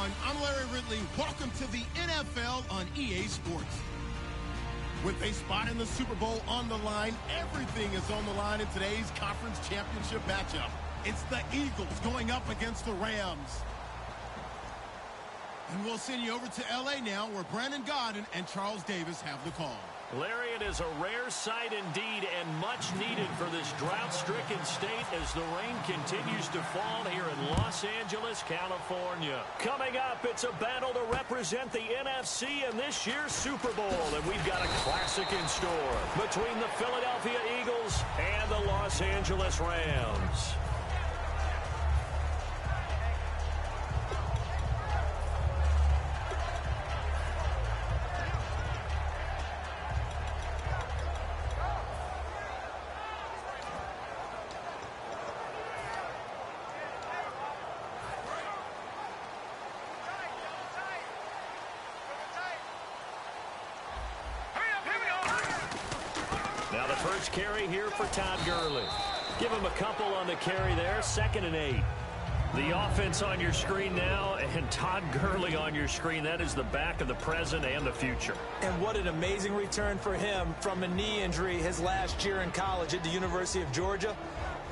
everyone. I'm Larry Ridley. Welcome to the NFL on EA Sports. With a spot in the Super Bowl on the line, everything is on the line in today's conference championship matchup. It's the Eagles going up against the Rams. And we'll send you over to L.A. now, where Brandon Gaudin and Charles Davis have the call. Larry, it is a rare sight indeed and much needed for this drought-stricken state as the rain continues to fall here in Los Angeles, California. Coming up, it's a battle to represent the NFC in this year's Super Bowl, and we've got a classic in store between the Philadelphia Eagles and the Los Angeles Rams. Now the first carry here for Todd Gurley. Give him a couple on the carry there, 2nd and 8. The offense on your screen now, and Todd Gurley on your screen. That is the back of the present and the future. And what an amazing return for him from a knee injury his last year in college at the University of Georgia.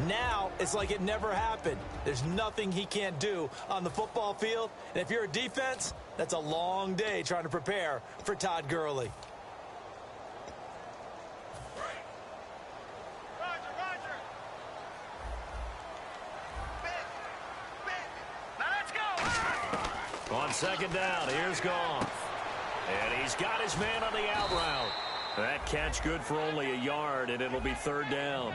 Now it's like it never happened. There's nothing he can't do on the football field. And if you're a defense, that's a long day trying to prepare for Todd Gurley. On 2nd down, here's Goff. And he's got his man on the out route. That catch good for only a yard, and it'll be 3rd down.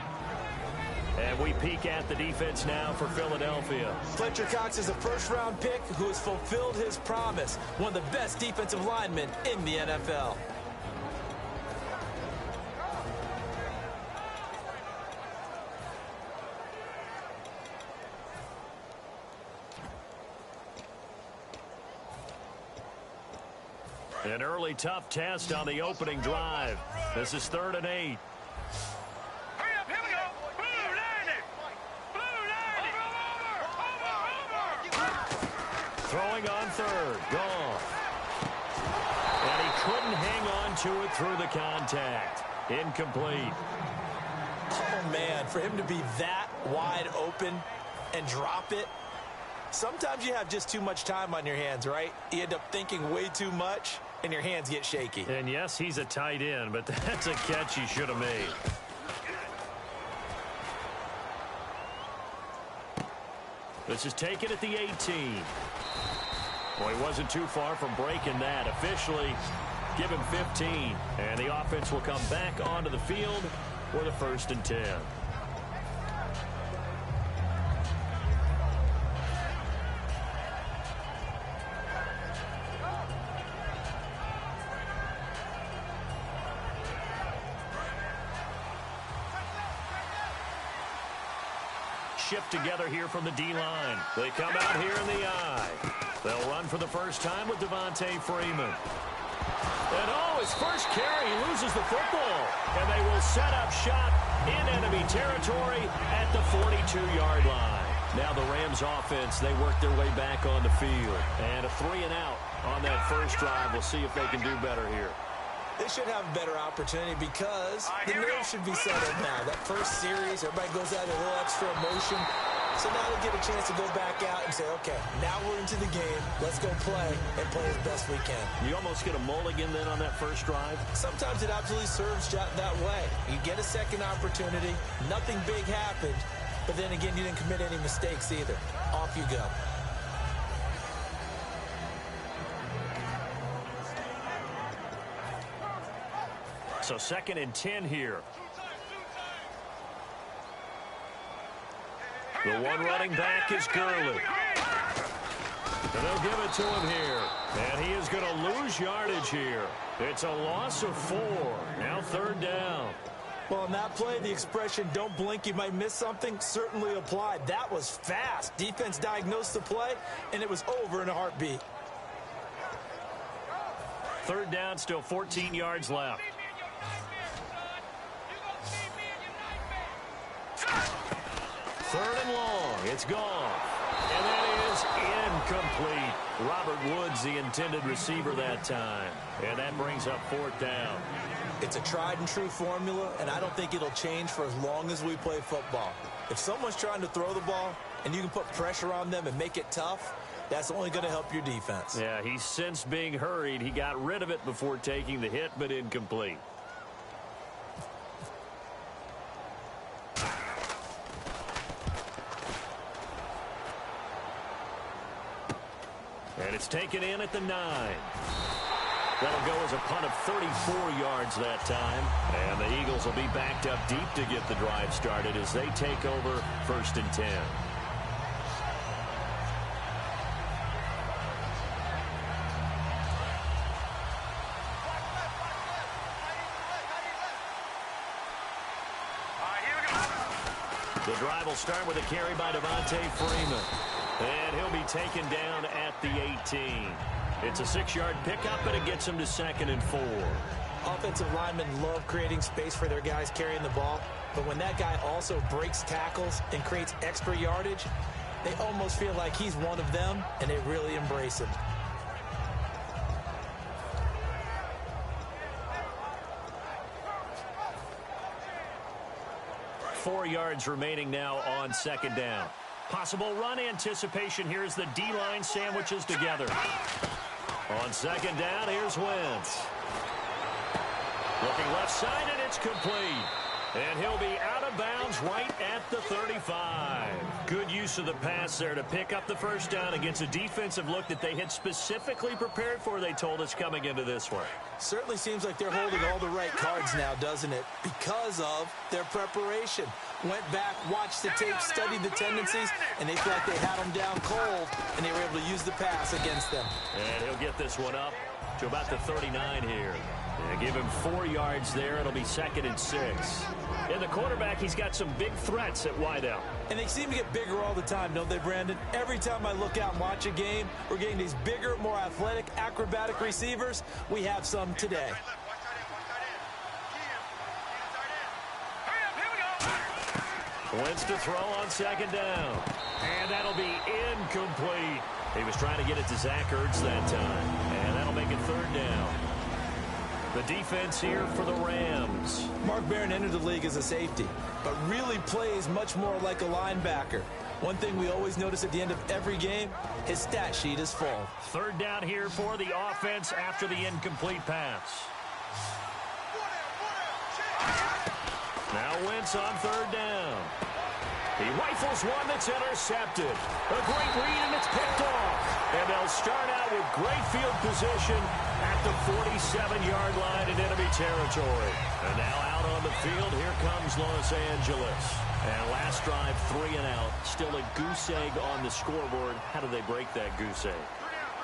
And we peek at the defense now for Philadelphia. Fletcher Cox is a first-round pick who has fulfilled his promise. One of the best defensive linemen in the NFL. An early tough test on the opening drive. This is 3rd and 8. Hurry up, here we go. Blue 90. Blue 90. Over. Throwing on 3rd. Goff. And he couldn't hang on to it through the contact. Incomplete. Oh, man, for him to be that wide open and drop it. Sometimes you have just too much time on your hands, right? You end up thinking way too much, and your hands get shaky. And yes, he's a tight end, but that's a catch he should have made. This is taken at the 18. Well, he wasn't too far from breaking that. Officially, give him 15. And the offense will come back onto the field for the 1st and 10. Shift together here from the D-line. They come out here in the I. They'll run for the first time with Devontae Freeman. And oh, his first carry, he loses the football. And they will set up shop in enemy territory at the 42-yard line. Now the Rams offense, they work their way back on the field. And a 3-and-out on that first drive. We'll see if they can do better here. They should have a better opportunity because the nerves should be settled now. That first series, everybody goes out with a little extra emotion. So now they get a chance to go back out and say, okay, now we're into the game. Let's go play and play as best we can. You almost get a mulligan then on that first drive? Sometimes it absolutely serves that way. You get a second opportunity. Nothing big happened. But then again, you didn't commit any mistakes either. Off you go. So 2nd and 10 here. The one running back is Gurley. And they'll give it to him here. And he is going to lose yardage here. It's a loss of 4. Now 3rd down. Well, on that play, the expression, don't blink, you might miss something, certainly applied. That was fast. Defense diagnosed the play, and it was over in a heartbeat. 3rd down, still 14 yards left. 3rd and long. It's gone. And that is incomplete. Robert Woods, the intended receiver that time. And that brings up 4th down. It's a tried-and-true formula, and I don't think it'll change for as long as we play football. If someone's trying to throw the ball and you can put pressure on them and make it tough, that's only going to help your defense. Yeah, he's since being hurried. He got rid of it before taking the hit, but incomplete. And it's taken in at the 9. That'll go as a punt of 34 yards that time. And the Eagles will be backed up deep to get the drive started as they take over 1st and 10. The drive will start with a carry by Devontae Freeman. And he'll be taken down at the 18. It's a 6-yard pickup, and it gets him to 2nd and 4. Offensive linemen love creating space for their guys carrying the ball, but when that guy also breaks tackles and creates extra yardage, they almost feel like he's one of them, and they really embrace him. Four yards remaining now on 2nd down. Possible run anticipation. Here's the D-line sandwiches together. On 2nd down, here's Wentz. Looking left side, and it's complete. And he'll be out of bounds right at the 35. Good use of the pass there to pick up the 1st down against a defensive look that they had specifically prepared for, they told us, coming into this one. Certainly seems like they're holding all the right cards now, doesn't it? Because of their preparation. Went back, watched the tape, studied the tendencies, and they felt like they had them down cold, and they were able to use the pass against them. And he'll get this one up to about the 39 here. Yeah, give him 4 yards there. It'll be 2nd and 6. And the quarterback, he's got some big threats at wideout. And they seem to get bigger all the time, don't they, Brandon? Every time I look out and watch a game, we're getting these bigger, more athletic, acrobatic receivers. We have some today. Wentz to throw on 2nd down. And that'll be incomplete. He was trying to get it to Zach Ertz that time. And that'll make it 3rd down. The defense here for the Rams. Mark Barron entered the league as a safety, but really plays much more like a linebacker. One thing we always notice at the end of every game, his stat sheet is full. 3rd down here for the offense after the incomplete pass. Now Wentz on 3rd down. He rifles one that's intercepted. A great read, and it's picked off. And they'll start out with great field position at the 47-yard line in enemy territory. And now out on the field, here comes Los Angeles. And last drive, 3 and out. Still a goose egg on the scoreboard. How do they break that goose egg?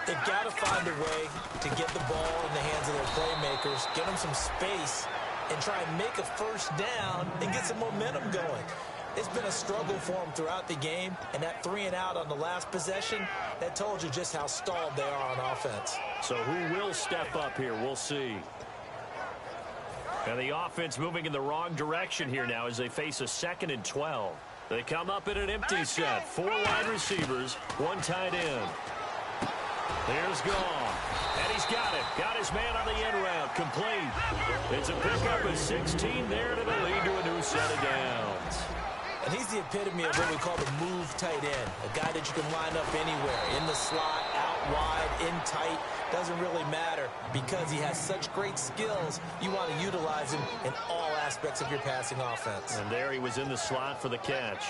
They've got to find a way to get the ball in the hands of their playmakers, get them some space, and try and make a 1st down and get some momentum going. It's been a struggle for them throughout the game, and that 3 and out on the last possession, that told you just how stalled they are on offense. So who will step up here? We'll see. And the offense moving in the wrong direction here now as they face a 2nd and 12. They come up in an empty set. 4 wide receivers, 1 tight end. Here's Goff. And he's got it. Got his man on the end route. Complete. It's a pickup of 16 there to the lead to a new set of downs. And he's the epitome of what we call the move tight end. A guy that you can line up anywhere. In the slot, out wide, in tight. Doesn't really matter because he has such great skills. You want to utilize him in all aspects of your passing offense. And there he was in the slot for the catch.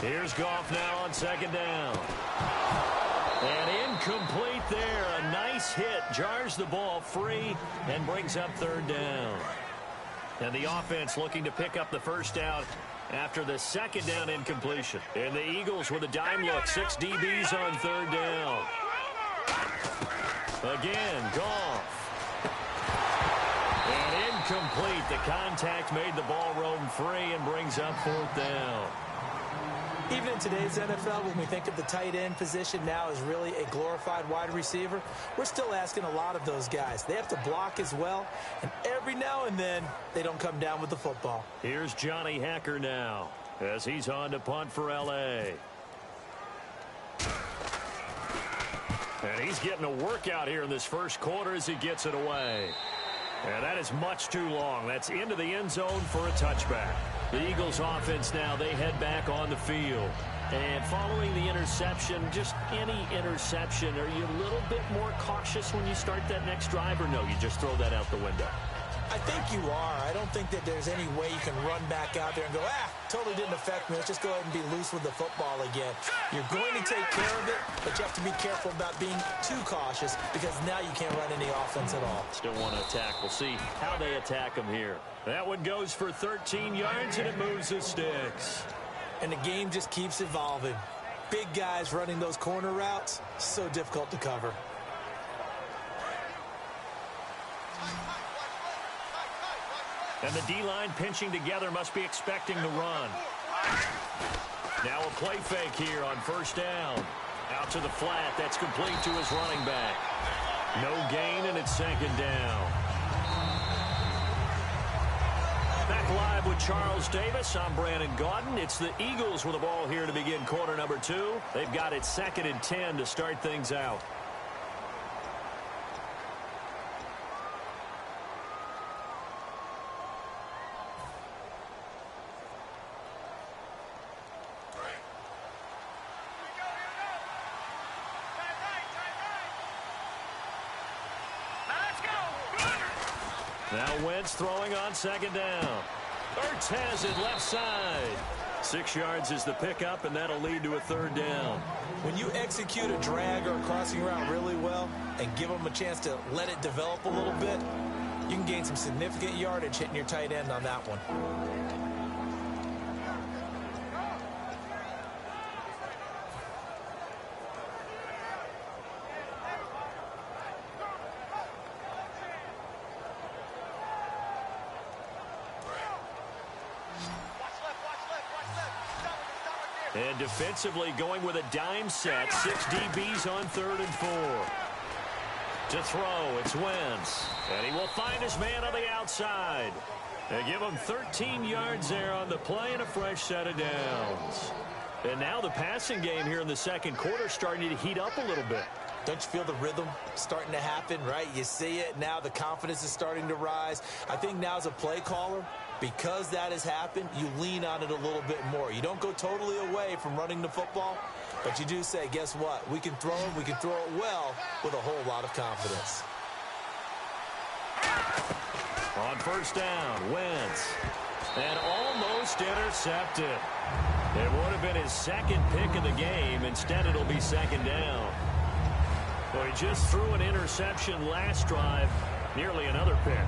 Here's Goff now on 2nd down. And incomplete there. A nice hit. Jars the ball free and brings up 3rd down. And the offense looking to pick up the 1st down after the 2nd down incompletion. And the Eagles with a dime look. 6 DBs on 3rd down. Again, Goff. And incomplete. The contact made the ball roam free and brings up 4th down. Even in today's NFL, when we think of the tight end position now as really a glorified wide receiver, we're still asking a lot of those guys. They have to block as well, and every now and then, they don't come down with the football. Here's Johnny Hacker now as he's on to punt for L.A. And he's getting a workout here in this first quarter as he gets it away. And that is much too long. That's into the end zone for a touchback. The Eagles offense now, they head back on the field. And following the interception, just any interception, are you a little bit more cautious when you start that next drive, or no, you just throw that out the window? I think you are. I don't think that there's any way you can run back out there and go, totally didn't affect me. Let's just go ahead and be loose with the football again. You're going to take care of it, but you have to be careful about being too cautious because now you can't run any offense at all. Still want to attack. We'll see how they attack them here. That one goes for 13 yards, and it moves the sticks. And the game just keeps evolving. Big guys running those corner routes, so difficult to cover. And the D-line pinching together must be expecting the run. Now a play fake here on first down. Out to the flat. That's complete to his running back. No gain, and it's second down. Back live with Charles Davis. I'm Brandon Gaudin. It's the Eagles with the ball here to begin quarter number 2. They've got it 2nd and 10 to start things out. Now Wentz throwing on second down. Ertz has it left side. 6 yards is the pickup, and that'll lead to a third down. When you execute a drag or a crossing route really well and give them a chance to let it develop a little bit, you can gain some significant yardage hitting your tight end on that one. And defensively going with a dime set. 6 DBs on 3rd and 4. To throw, it's Wentz. And he will find his man on the outside. They give him 13 yards there on the play and a fresh set of downs. And now the passing game here in the second quarter starting to heat up a little bit. Don't you feel the rhythm starting to happen, right? You see it. Now the confidence is starting to rise. I think now as a play caller, because that has happened, you lean on it a little bit more. You don't go totally away from running the football, but you do say, guess what? We can throw it. We can throw it well with a whole lot of confidence. On first down, Wentz. And almost intercepted. It would have been his second pick of the game. Instead, it'll be second down. Well, he just threw an interception last drive. Nearly another pick.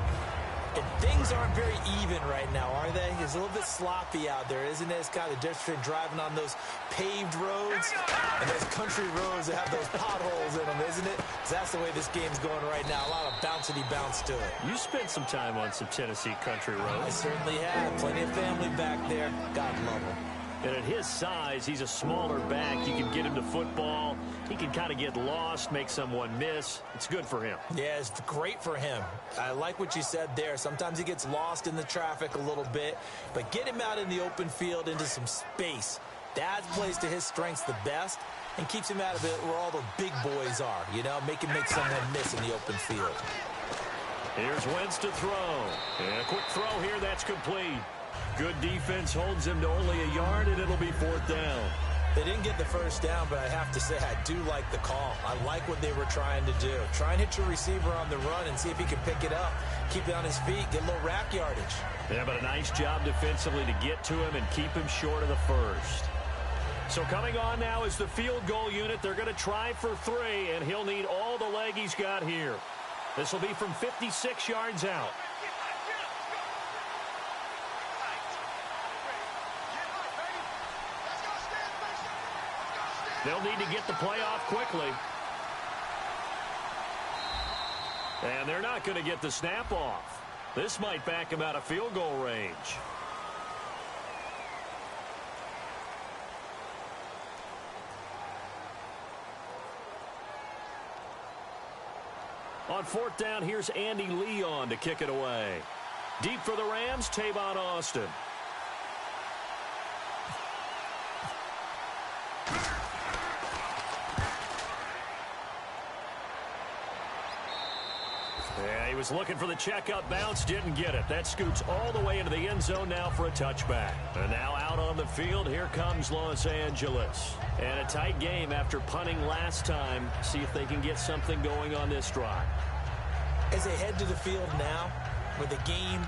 And things aren't very even right now, are they? It's a little bit sloppy out there, isn't it? It's kind of different between driving on those paved roads and those country roads that have those potholes in them, isn't it? So that's the way this game's going right now. A lot of bouncy bounce to it. You spent some time on some Tennessee country roads. I certainly have. Plenty of family back there. God love them. And at his size, he's a smaller back. You can get him to football. He can kind of get lost, make someone miss. It's good for him. Yeah, it's great for him. I like what you said there. Sometimes he gets lost in the traffic a little bit, but get him out in the open field into some space. That plays to his strengths the best and keeps him out of it where all the big boys are, you know, make someone miss in the open field. Here's Wentz to throw. And a quick throw here, that's complete. Good defense holds him to only a yard, and it'll be 4th down. They didn't get the first down, but I have to say I do like the call. I like what they were trying to do. Try and hit your receiver on the run and see if he can pick it up. Keep it on his feet, get a little rack yardage. Yeah, but a nice job defensively to get to him and keep him short of the first. So coming on now is the field goal unit. They're going to try for 3, and he'll need all the leg he's got here. This will be from 56 yards out. They'll need to get the play off quickly. And they're not going to get the snap off. This might back him out of field goal range. On fourth down, here's Andy Leon to kick it away. Deep for the Rams, Tavon Austin. Yeah, he was looking for the checkup bounce, didn't get it. That scoots all the way into the end zone now for a touchback. And now out on the field, here comes Los Angeles. And a tight game after punting last time. See if they can get something going on this drive. As they head to the field now, with the game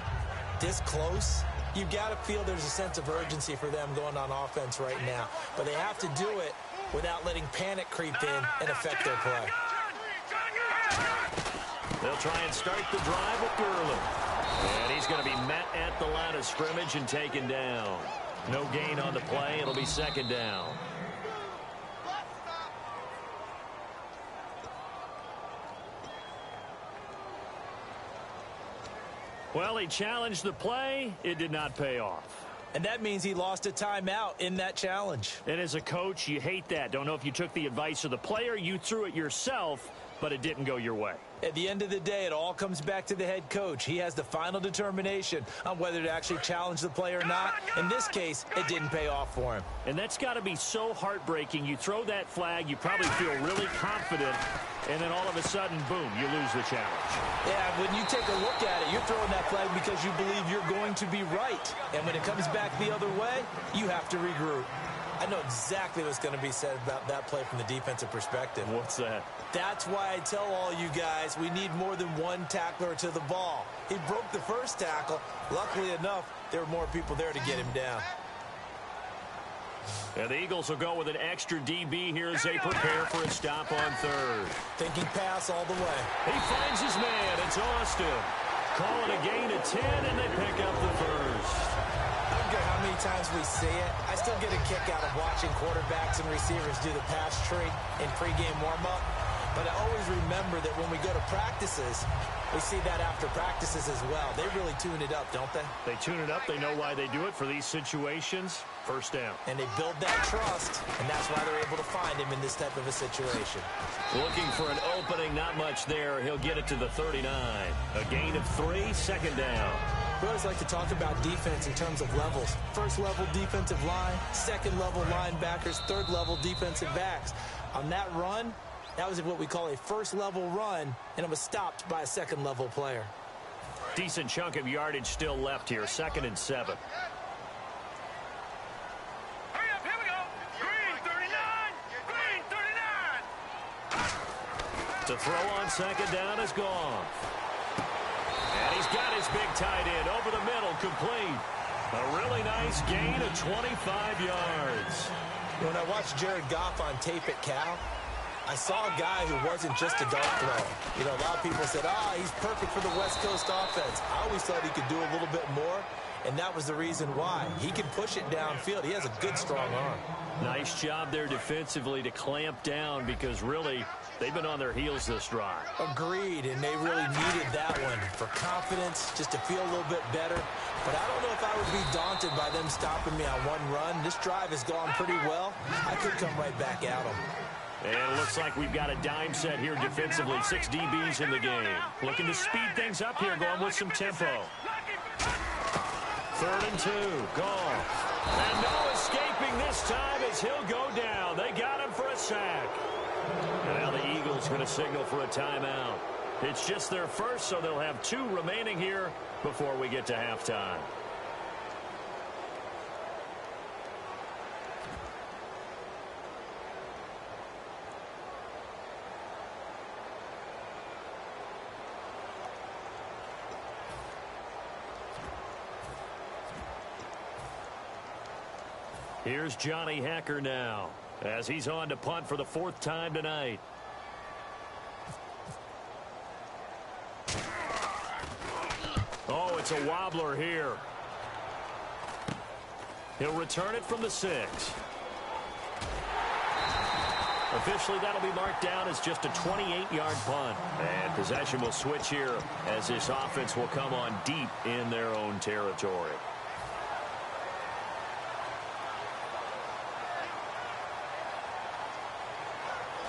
this close, you've got to feel there's a sense of urgency for them going on offense right now. But they have to do it without letting panic creep in and affect their play. They'll try and start the drive with Gurley. And he's going to be met at the line of scrimmage and taken down. No gain on the play. It'll be second down. Well, he challenged the play. It did not pay off. And that means he lost a timeout in that challenge. And as a coach, you hate that. Don't know if you took the advice of the player, you threw it yourself, but it didn't go your way. At the end of the day, it all comes back to the head coach. He has the final determination on whether to actually challenge the play or not. In this case, it didn't pay off for him. And that's got to be so heartbreaking. You throw that flag, you probably feel really confident, and then all of a sudden, boom, you lose the challenge. Yeah, when you take a look at it, you're throwing that flag because you believe you're going to be right. And when it comes back the other way, you have to regroup. I know exactly what's going to be said about that play from the defensive perspective. What's that? That's why I tell all you guys we need more than one tackler to the ball. He broke the first tackle. Luckily enough, there were more people there to get him down. And the Eagles will go with an extra DB here as they prepare for a stop on third. Thinking pass all the way. He finds his man. It's Austin. Call it a gain of 10, and they pick up the first. I don't care how many times we see it. I still get a kick out of watching quarterbacks and receivers do the pass tree in pregame warm-up. But I always remember that when we go to practices, we see that after practices as well. They really tune it up, don't they? They tune it up. They know why they do it for these situations. First down. And they build that trust, and that's why they're able to find him in this type of a situation. Looking for an opening, not much there. He'll get it to the 39. A gain of 3, second down. We always like to talk about defense in terms of levels. First level defensive line, second level linebackers, third level defensive backs. On that run, that was what we call a first level run, and it was stopped by a second level player. Decent chunk of yardage still left here. 2nd and 7. Hurry up, here we go. Green 39. Green 39. To throw on second down is gone. And he's got his big tight end over the middle, complete. A really nice gain of 25 yards. When I watched Jared Goff on tape at Cal, I saw a guy who wasn't just a dart thrower. You know, a lot of people said, he's perfect for the West Coast offense. I always thought he could do a little bit more, and that was the reason why. He can push it downfield. He has a good, strong arm. Nice job there defensively to clamp down because really they've been on their heels this drive. Agreed, and they really needed that one for confidence, just to feel a little bit better. But I don't know if I would be daunted by them stopping me on one run. This drive has gone pretty well. I could come right back at them. And it looks like we've got a dime set here defensively. 6 DBs in the game. Looking to speed things up here, going with some tempo. 3rd and 2. Goff. And no escaping this time as he'll go down. They got him for a sack. And now the Eagles going to signal for a timeout. It's just their first, so they'll have 2 remaining here before we get to halftime. Here's Johnny Hacker now as he's on to punt for the 4th time tonight. Oh, it's a wobbler here. He'll return it from the 6. Officially, that'll be marked down as just a 28-yard punt. And possession will switch here as this offense will come on deep in their own territory.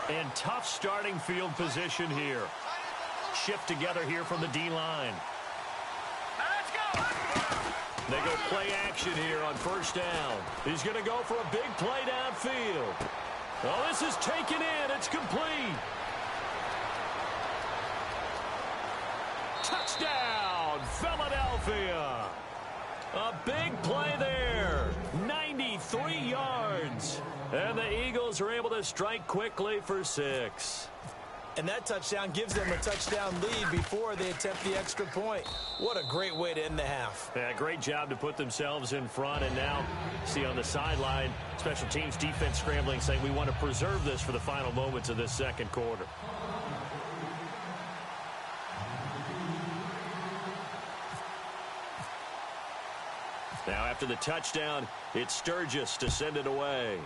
And tough starting field position here. shift together here from the D-line. Let's go. They go play action here on first down. He's going to go for a big play downfield. Oh, this is taken in. It's complete. Touchdown, Philadelphia. A big play there. 93 yards. And the Eagles are able to strike quickly for 6. And that touchdown gives them a touchdown lead before they attempt the extra point. What a great way to end the half. Yeah, great job to put themselves in front. And now, see on the sideline, special teams defense scrambling, saying we want to preserve this for the final moments of this second quarter. Now, after the touchdown, it's Sturgis to send it away.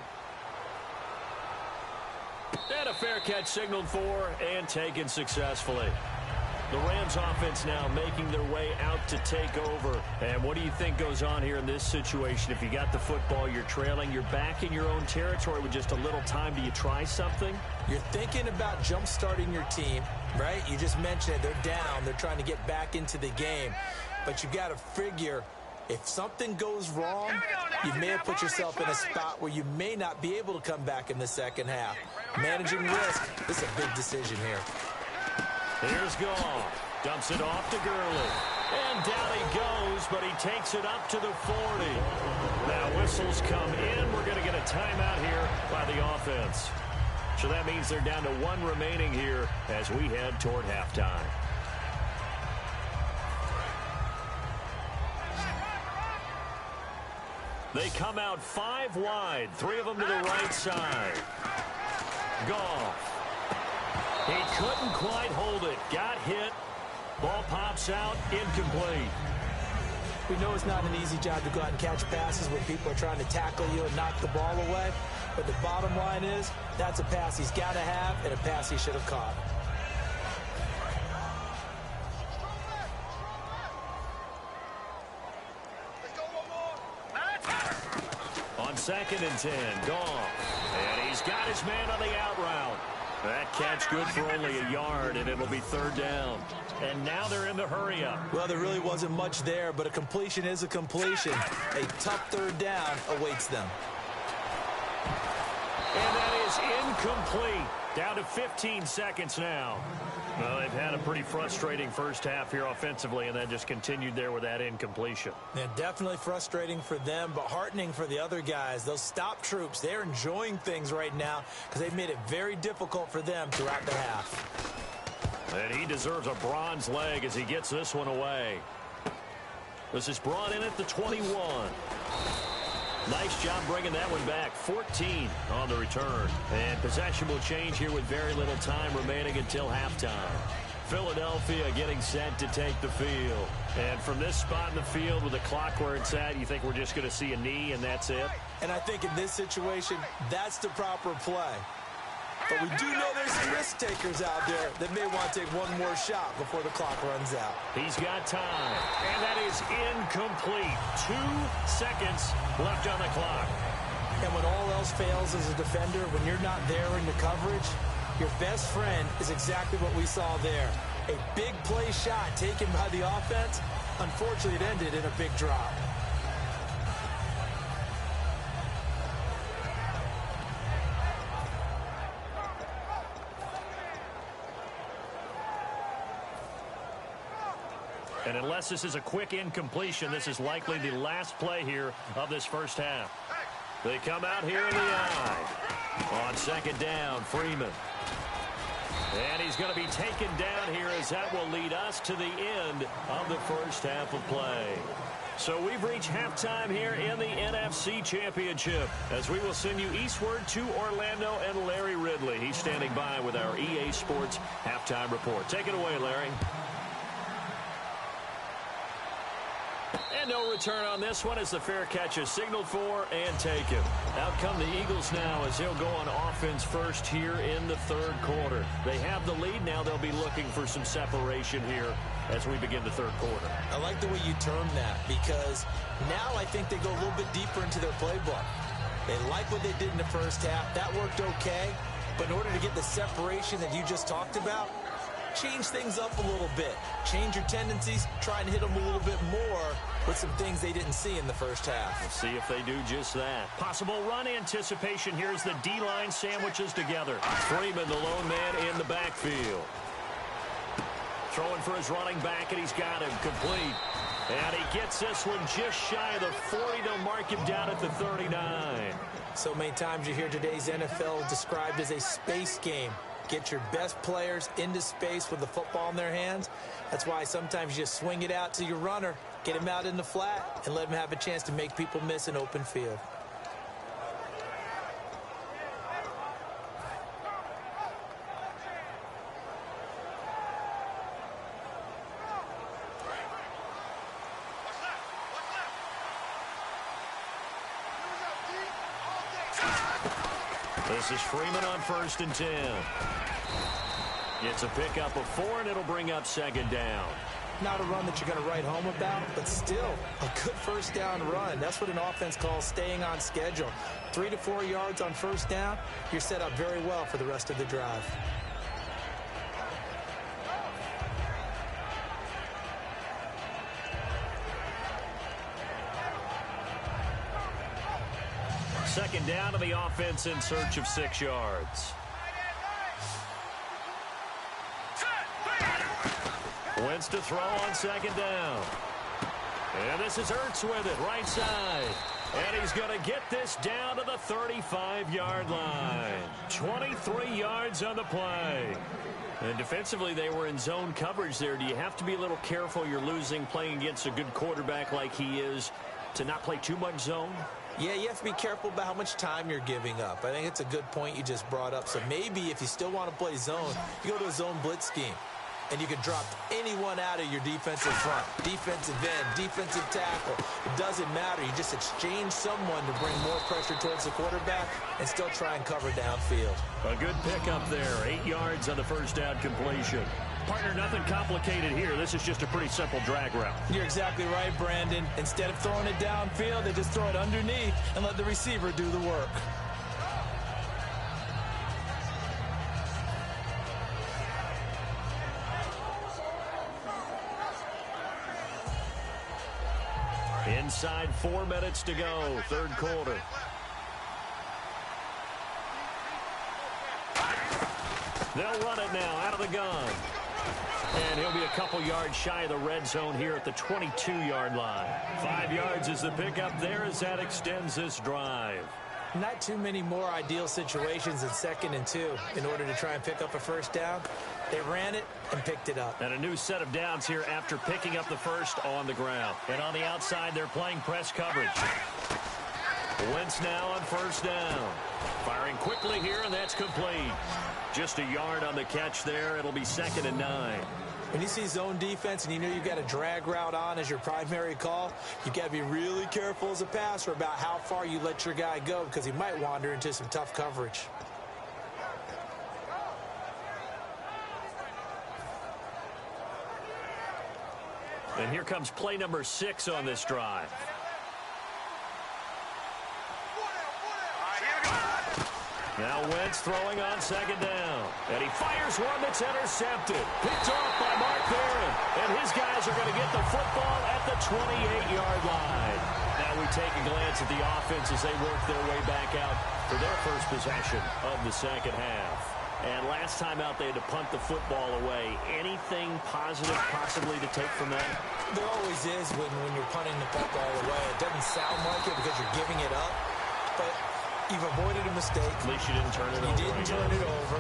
And a fair catch signaled for and taken successfully. The Rams offense now making their way out to take over. And what do you think goes on here in this situation? If you got the football, you're trailing, you're back in your own territory with just a little time. Do you try something? You're thinking about jump-starting your team, right? You just mentioned it. They're down. They're trying to get back into the game. But you got to figure, if something goes wrong, you may have put yourself in a spot where you may not be able to come back in the second half. Managing risk, this is a big decision here. Here's Goff. Dumps it off to Gurley. And down he goes, but he takes it up to the 40. Now whistles come in. We're going to get a timeout here by the offense. So that means they're down to 1 remaining here as we head toward halftime. They come out 5 wide, 3 of them to the right side. Goff. He couldn't quite hold it. Got hit. Ball pops out. Incomplete. We know it's not an easy job to go out and catch passes when people are trying to tackle you and knock the ball away. But the bottom line is, that's a pass he's got to have and a pass he should have caught. On 2nd and 10, Goff. And he's got his man on the out route. That catch good for only a yard, and it'll be 3rd down. And now they're in the hurry-up. Well, there really wasn't much there, but a completion is a completion. A tough 3rd down awaits them. And that is incomplete. Down to 15 seconds now. Well, they've had a pretty frustrating first half here offensively, and then just continued there with that incompletion. Yeah, definitely frustrating for them, but heartening for the other guys. Those stop troops, they're enjoying things right now because they've made it very difficult for them throughout the half. And he deserves a bronze leg as he gets this one away. This is brought in at the 21. Nice job bringing that one back. 14 on the return. And possession will change here with very little time remaining until halftime. Philadelphia getting set to take the field. And from this spot in the field with the clock where it's at, you think we're just going to see a knee and that's it? And I think in this situation, that's the proper play. But we do know there's some risk takers out there that may want to take one more shot before the clock runs out. He's got time. And that is incomplete. 2 seconds left on the clock. And when all else fails as a defender, when you're not there in the coverage, your best friend is exactly what we saw there. A big play shot taken by the offense. Unfortunately, it ended in a big drop. And unless this is a quick incompletion, this is likely the last play here of this first half. They come out here in the eye. On 2nd down, Freeman. And he's going to be taken down here as that will lead us to the end of the first half of play. So we've reached halftime here in the NFC Championship as we will send you eastward to Orlando and Larry Ridley. He's standing by with our EA Sports halftime report. Take it away, Larry. And no return on this one as the fair catch is signaled for and taken. Out come the Eagles now as they'll go on offense first here in the 3rd quarter. They have the lead. Now they'll be looking for some separation here as we begin the 3rd quarter. I like the way you term that because now I think they go a little bit deeper into their playbook. They like what they did in the first half. That worked okay. But in order to get the separation that you just talked about, change things up a little bit. Change your tendencies, try and hit them a little bit more with some things they didn't see in the first half. We'll see if they do just that. Possible run anticipation. Here's the D-line sandwiches together. Freeman, the lone man in the backfield. Throwing for his running back, and he's got him complete. And he gets this one just shy of the 40. They'll mark him down at the 39. So many times you hear today's NFL described as a space game. Get your best players into space with the football in their hands. That's why sometimes you just swing it out to your runner, get him out in the flat, and let him have a chance to make people miss an open field. This is Freeman on 1st and 10. Gets a pickup of 4, and it'll bring up 2nd down. Not a run that you're going to write home about, but still a good first down run. That's what an offense calls staying on schedule. 3 to 4 yards on first down, you're set up very well for the rest of the drive. Second down to the offense in search of 6 yards. Wentz to throw on 2nd down. And this is Ertz with it, right side. And he's going to get this down to the 35-yard line. 23 yards on the play. And defensively, they were in zone coverage there. Do you have to be a little careful? You're losing, playing against a good quarterback like he is, to not play too much zone? Yeah, you have to be careful about how much time you're giving up. I think it's a good point you just brought up. So maybe if you still want to play zone, you go to a zone blitz scheme. And you can drop anyone out of your defensive front. Defensive end, defensive tackle. It doesn't matter. You just exchange someone to bring more pressure towards the quarterback and still try and cover downfield. A good pickup there. 8 yards on the first down completion. Partner, nothing complicated here. This is just a pretty simple drag route. You're exactly right, Brandon. Instead of throwing it downfield, they just throw it underneath and let the receiver do the work. Inside 4 minutes to go, 3rd quarter. They'll run it now out of the gun. And he'll be a couple yards shy of the red zone here at the 22-yard line. 5 yards is the pickup there as that extends this drive. Not too many more ideal situations in 2nd and 2 in order to try and pick up a first down. They ran it and picked it up. And a new set of downs here after picking up the first on the ground. And on the outside, they're playing press coverage. Wentz now on 1st down. Firing quickly here, and that's complete. Just a yard on the catch there. It'll be 2nd and 9. When you see zone defense and you know you've got a drag route on as your primary call, you've got to be really careful as a passer about how far you let your guy go because he might wander into some tough coverage. And here comes play number 6 on this drive. Now Wentz throwing on 2nd down. And he fires one that's intercepted. Picked off by Mark Barron. And his guys are going to get the football at the 28-yard line. Now we take a glance at the offense as they work their way back out for their first possession of the second half. And last time out, they had to punt the football away. Anything positive possibly to take from that? There always is when you're punting the football away. It doesn't sound like it because you're giving it up, but you've avoided a mistake. At least you didn't turn it over. You didn't turn it over,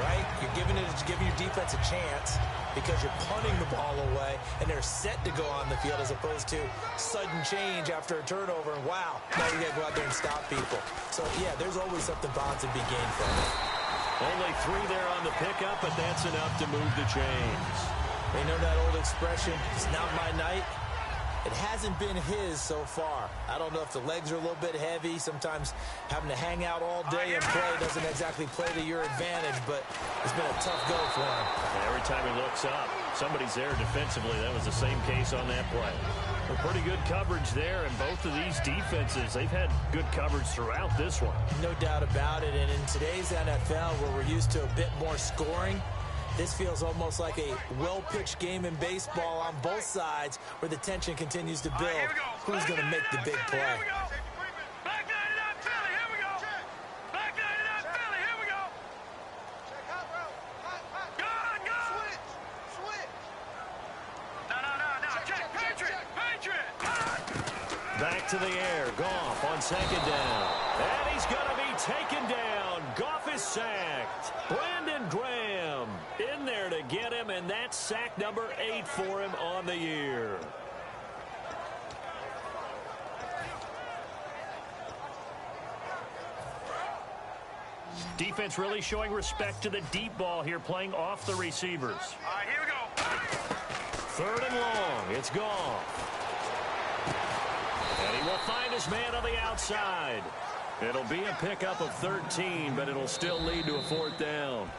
right? You're giving your defense a chance because you're punting the ball away, and they're set to go on the field as opposed to sudden change after a turnover, and wow, now you got to go out there and stop people. So, yeah, there's always something positive to be gained from it. Only 3 there on the pickup, but that's enough to move the chains. They know that old expression, it's not my night. It hasn't been his so far. I don't know if the legs are a little bit heavy. Sometimes having to hang out all day and play doesn't exactly play to your advantage, but it's been a tough go for him. Every time he looks up, somebody's there defensively. That was the same case on that play. Well, pretty good coverage there, and both of these defenses, they've had good coverage throughout this one. No doubt about it, and in today's NFL, where we're used to a bit more scoring, This feels almost like a well-pitched game in baseball on both sides where the tension continues to build. Who's going to make the big play? Back to the air. Goff on second down. And he's going to be taken down. Goff is sacked. Brandon Graham in there to get him, and that's sack number 8 for him on the year. Defense really showing respect to the deep ball here, playing off the receivers. All right, here we go. 3rd and long. It's Goff. And he will find his man on the outside. It'll be a pickup of 13, but it'll still lead to a 4th down.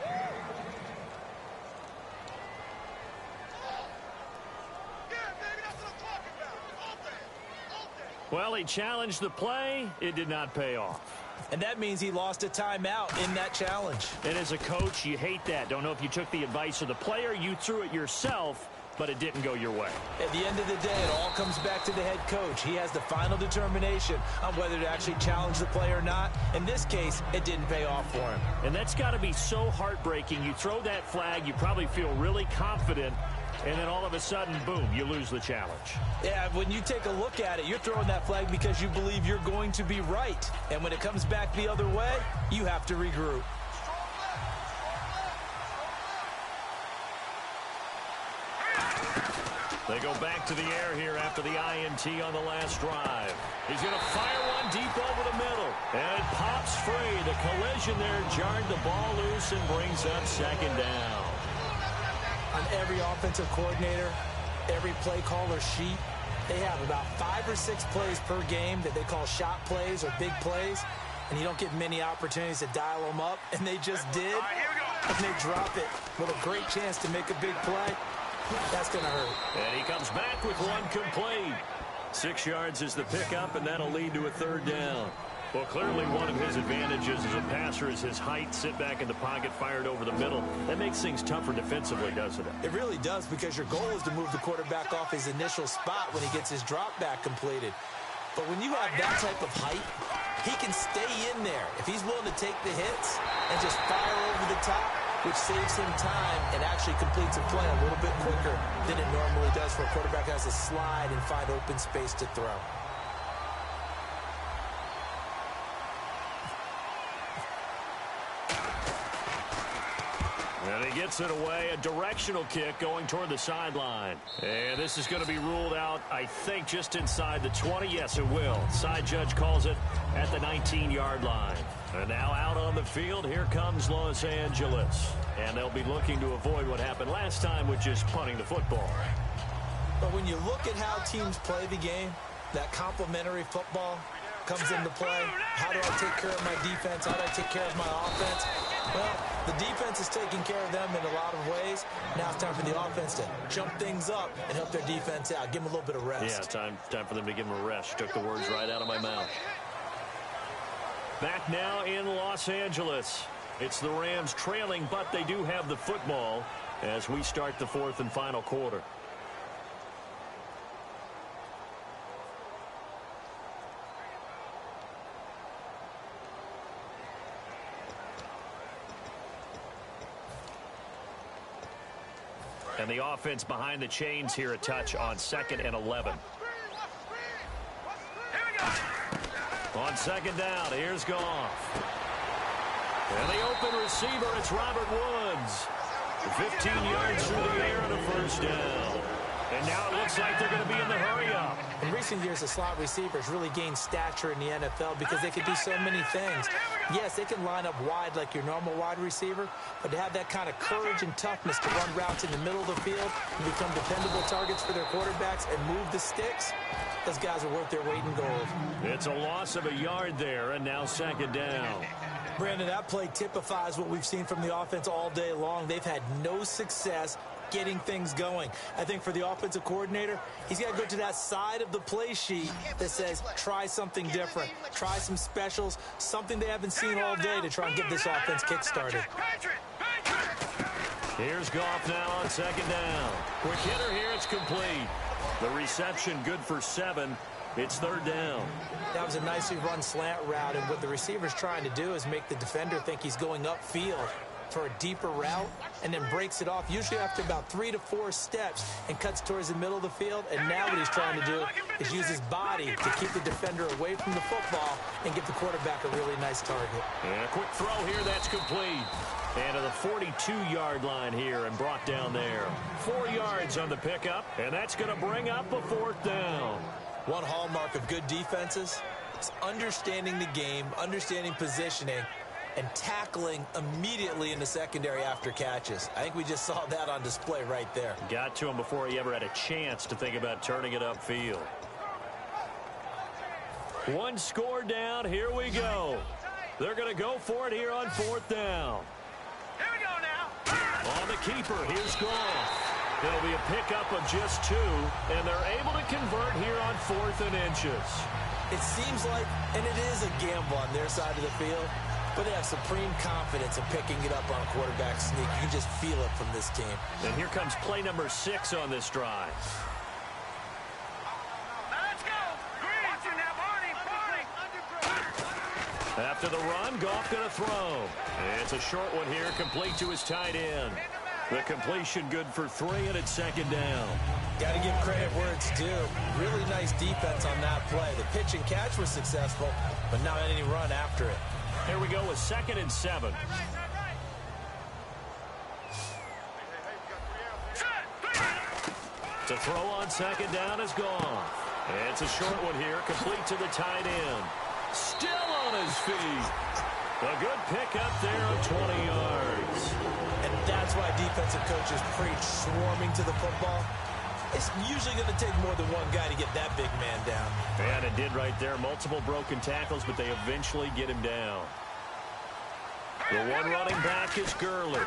Well, he challenged the play. It did not pay off. And that means he lost a timeout in that challenge. And as a coach, you hate that. Don't know if you took the advice of the player. You threw it yourself, but it didn't go your way. At the end of the day, it all comes back to the head coach. He has the final determination on whether to actually challenge the play or not. In this case, it didn't pay off for him. And that's got to be so heartbreaking. You throw that flag, you probably feel really confident, and then all of a sudden, boom, you lose the challenge. Yeah, when you take a look at it, you're throwing that flag because you believe you're going to be right. And when it comes back the other way, you have to regroup. They go back to the air here after the INT on the last drive. He's going to fire one deep over the middle. And it pops free. The collision there jarred the ball loose and brings up 2nd down. On every offensive coordinator, every play caller sheet, they have about 5 or 6 plays per game that they call shot plays or big plays. And you don't get many opportunities to dial them up. And they just did. And they drop it with a great chance to make a big play. That's going to hurt. And he comes back with one complete. 6 yards is the pickup, and that'll lead to a 3rd down. Well, clearly one of his advantages as a passer is his height. Sit back in the pocket, fired over the middle. That makes things tougher defensively, doesn't it? It really does, because your goal is to move the quarterback off his initial spot when he gets his drop back completed. But when you have that type of height, he can stay in there. If he's willing to take the hits and just fire over the top, which saves him time and actually completes a play a little bit quicker than it normally does for a quarterback who has to slide and find open space to throw. And he gets it away, a directional kick going toward the sideline. And this is going to be ruled out, I think, just inside the 20. Yes, it will. Side judge calls it at the 19-yard line. And now out on the field, here comes Los Angeles. And they'll be looking to avoid what happened last time, which is punting the football. But when you look at how teams play the game, that complementary football comes into play. How do I take care of my defense? How do I take care of my offense? Well, the defense is taking care of them in a lot of ways. Now it's time for the offense to jump things up and help their defense out. Give them a little bit of rest. Yeah, time for them to give them a rest. You took the words right out of my mouth. Back now in Los Angeles. It's the Rams trailing, but they do have the football as we start the 4th and final quarter. And the offense behind the chains here, a touch on 2nd and 11. On 2nd down, here's Goff. And the open receiver, it's Robert Woods. 15 yards through the air and a 1st down. And now it looks like they're going to be in the hurry-up. In recent years, the slot receivers really gained stature in the NFL because they can do so many things. Yes, they can line up wide like your normal wide receiver, but to have that kind of courage and toughness to run routes in the middle of the field and become dependable targets for their quarterbacks and move the sticks, those guys are worth their weight in gold. It's a loss of a yard there, and now 2nd down. Brandon, that play typifies what we've seen from the offense all day long. They've had no success getting things going. I think for the offensive coordinator, he's got to go to that side of the play sheet that says, try something different. Try some specials, something they haven't seen all day to try and get this offense kick-started. Here's Goff now on second down. Quick hitter here, it's complete. The reception good for 7. It's third down. That was a nicely run slant route, and what the receiver's trying to do is make the defender think he's going upfield for a deeper route, and then breaks it off, usually after about 3 to 4 steps, and cuts towards the middle of the field. And now what he's trying to do is use his body to keep the defender away from the football and get the quarterback a really nice target. And a quick throw here, that's complete. And to the 42-yard line here and brought down there. 4 yards on the pickup, and that's going to bring up a fourth down. One hallmark of good defenses is understanding the game, understanding positioning, and tackling immediately in the secondary after catches. I think we just saw that on display right there. Got to him before he ever had a chance to think about turning it upfield. One score down, here we go. They're going to go for it here on fourth down. Here we go now. On the keeper, here's Goff. It'll be a pickup of just 2, and they're able to convert here on 4th and inches. It seems like, and it is a gamble on their side of the field, but they have supreme confidence in picking it up on a quarterback sneak. You can just feel it from this team. And here comes play number 6 on this drive. Let's go. Green. Watching that, Barney. After the run, Goff going to throw. It's a short one here, complete to his tight end. The completion good for 3, and it's second down. Got to give credit where it's due. Really nice defense on that play. The pitch and catch was successful, but not any run after it. Here we go with 2nd and 7. To throw on second down is gone. It's a short one here, complete to the tight end. Still on his feet. A good pickup there of 20 yards. And that's why defensive coaches preach swarming to the football. It's usually going to take more than one guy to get that big man down. And it did right there. Multiple broken tackles, but they eventually get him down. The one running back is Gurley.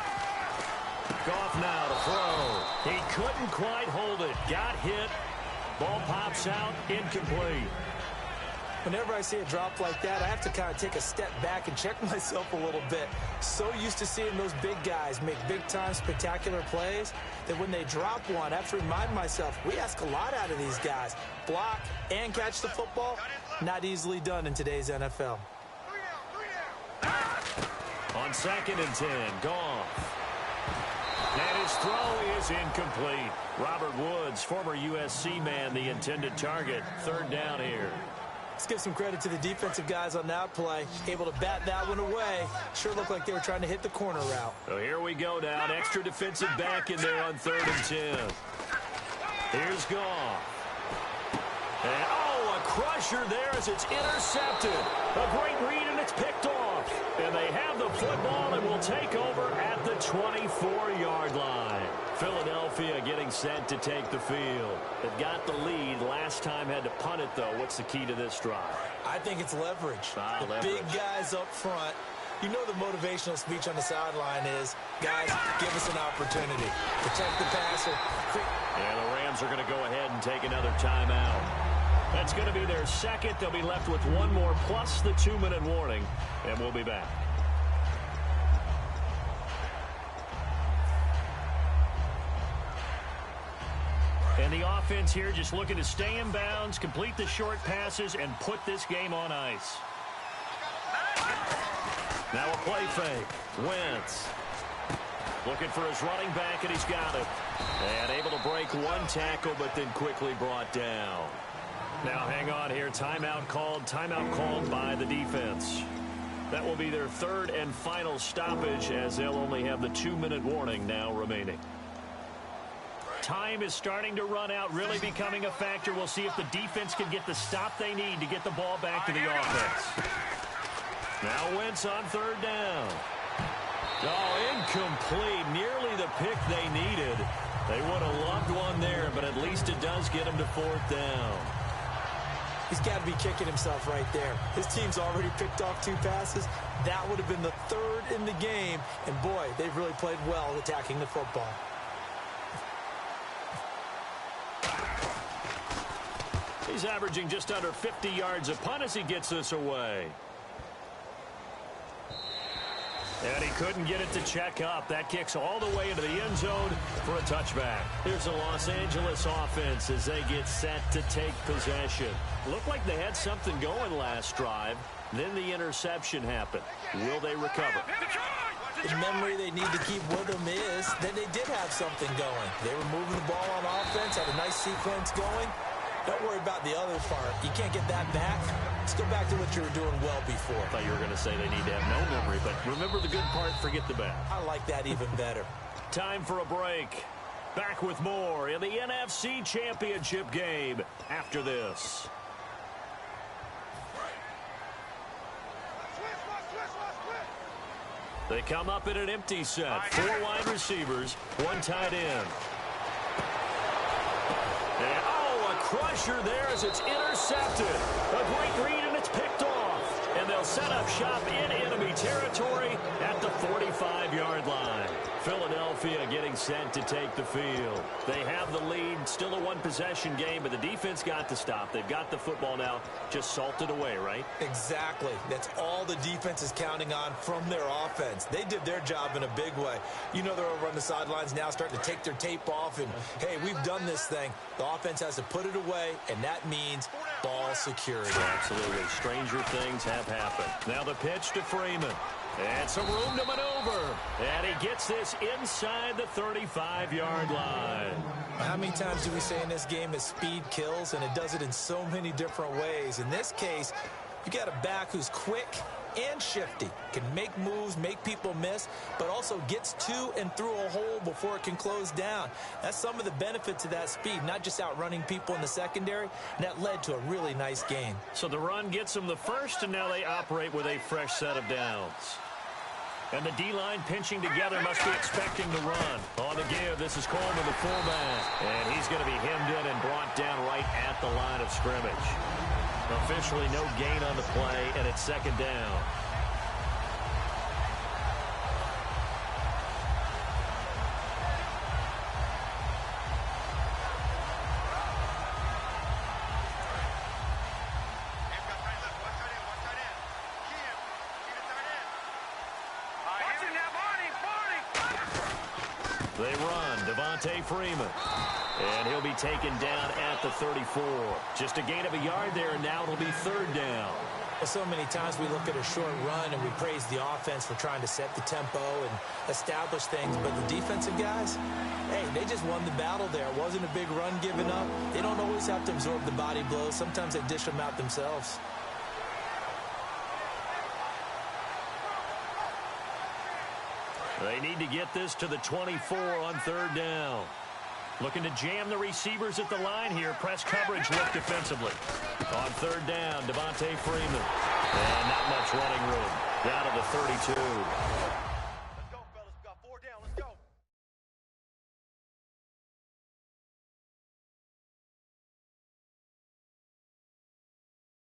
Goff now to throw. He couldn't quite hold it. Got hit. Ball pops out. Incomplete. Whenever I see a drop like that, I have to kind of take a step back and check myself a little bit. So used to seeing those big guys make big-time spectacular plays that when they drop one, I have to remind myself, we ask a lot out of these guys. Block and catch the football, not easily done in today's NFL. On 2nd and 10, Goff. And his throw is incomplete. Robert Woods, former USC man, the intended target. 3rd down here. Let's give some credit to the defensive guys on that play. Able to bat that one away. Sure looked like they were trying to hit the corner route. So here we go now. An extra defensive back in there on 3rd and 10. Here's Goff. And, oh, a crusher there as it's intercepted. A great read, and it's picked off. And they have the football and will take over at the 24-yard line. Philadelphia getting set to take the field. They've got the lead. Last time had to punt it, though. What's the key to this drive? I think it's leverage. Leverage. Big guys up front. You know the motivational speech on the sideline is, guys, give us an opportunity. Protect the passer. And the Rams are going to go ahead and take another timeout. That's going to be their 2nd. They'll be left with 1 more plus the 2-minute warning, and we'll be back. And the offense here just looking to stay in bounds, complete the short passes, and put this game on ice. Now a play fake. Wentz looking for his running back, and he's got it. And able to break one tackle, but then quickly brought down. Now hang on here. Timeout called by the defense. That will be their 3rd and final stoppage, as they'll only have the 2-minute warning now remaining. Time is starting to run out, really becoming a factor. We'll see if the defense can get the stop they need to get the ball back to the offense. Now Wentz on 3rd down. Oh, incomplete. Nearly the pick they needed. They would have loved one there, but at least it does get them to 4th down. He's got to be kicking himself right there. His team's already picked off 2 passes. That would have been the 3rd in the game. And, boy, they've really played well attacking the football. He's averaging just under 50 yards a punt as he gets this away. And he couldn't get it to check up. That kicks all the way into the end zone for a touchback. Here's the Los Angeles offense as they get set to take possession. Looked like they had something going last drive. Then the interception happened. Will they recover? The memory they need to keep with them is that they did have something going. They were moving the ball on offense, had a nice sequence going. Don't worry about the other part. You can't get that back. Let's go back to what you were doing well before. I thought you were going to say they need to have no memory, but remember the good part, forget the bad. I like that even better. Time for a break. Back with more in the NFC Championship game after this. They come up in an empty set. 4 wide receivers, 1 tight end. And, a crusher there as it's intercepted. A great read, and it's picked off. And they'll set up shop in enemy territory at the 45-yard line. Philadelphia getting set to take the field. They have the lead. Still a one-possession game, but the defense got to stop. They've got the football now. Just salted away, right? Exactly. That's all the defense is counting on from their offense. They did their job in a big way. You know they're over on the sidelines now starting to take their tape off, and, hey, we've done this thing. The offense has to put it away, and that means ball security. Absolutely. Stranger things have happened. Now the pitch to Freeman. And some room to maneuver. And he gets this inside the 35-yard line. How many times do we say in this game that speed kills, and it does it in so many different ways? In this case, you got a back who's quick and shifty, can make moves, make people miss, but also gets to and through a hole before it can close down. That's some of the benefits of that speed, not just outrunning people in the secondary, and that led to a really nice game. So the run gets them the first, and now they operate with a fresh set of downs. And the D-line pinching together, must be expecting the run. On the give, this is Coleman, the fullback. And he's going to be hemmed in and brought down right at the line of scrimmage. Officially no gain on the play, and it's second down. They run, Freeman. And he'll be taken down at the 34. Just a gain of a yard there, and now it'll be third down. Well, so many times we look at a short run and we praise the offense for trying to set the tempo and establish things, but the defensive guys, hey, they just won the battle there. It wasn't a big run given up. They don't always have to absorb the body blows. Sometimes they dish them out themselves. They need to get this to the 24 on third down. Looking to jam the receivers at the line here. Press coverage look defensively. On third down, Freeman. And not much running room. Down to the 32.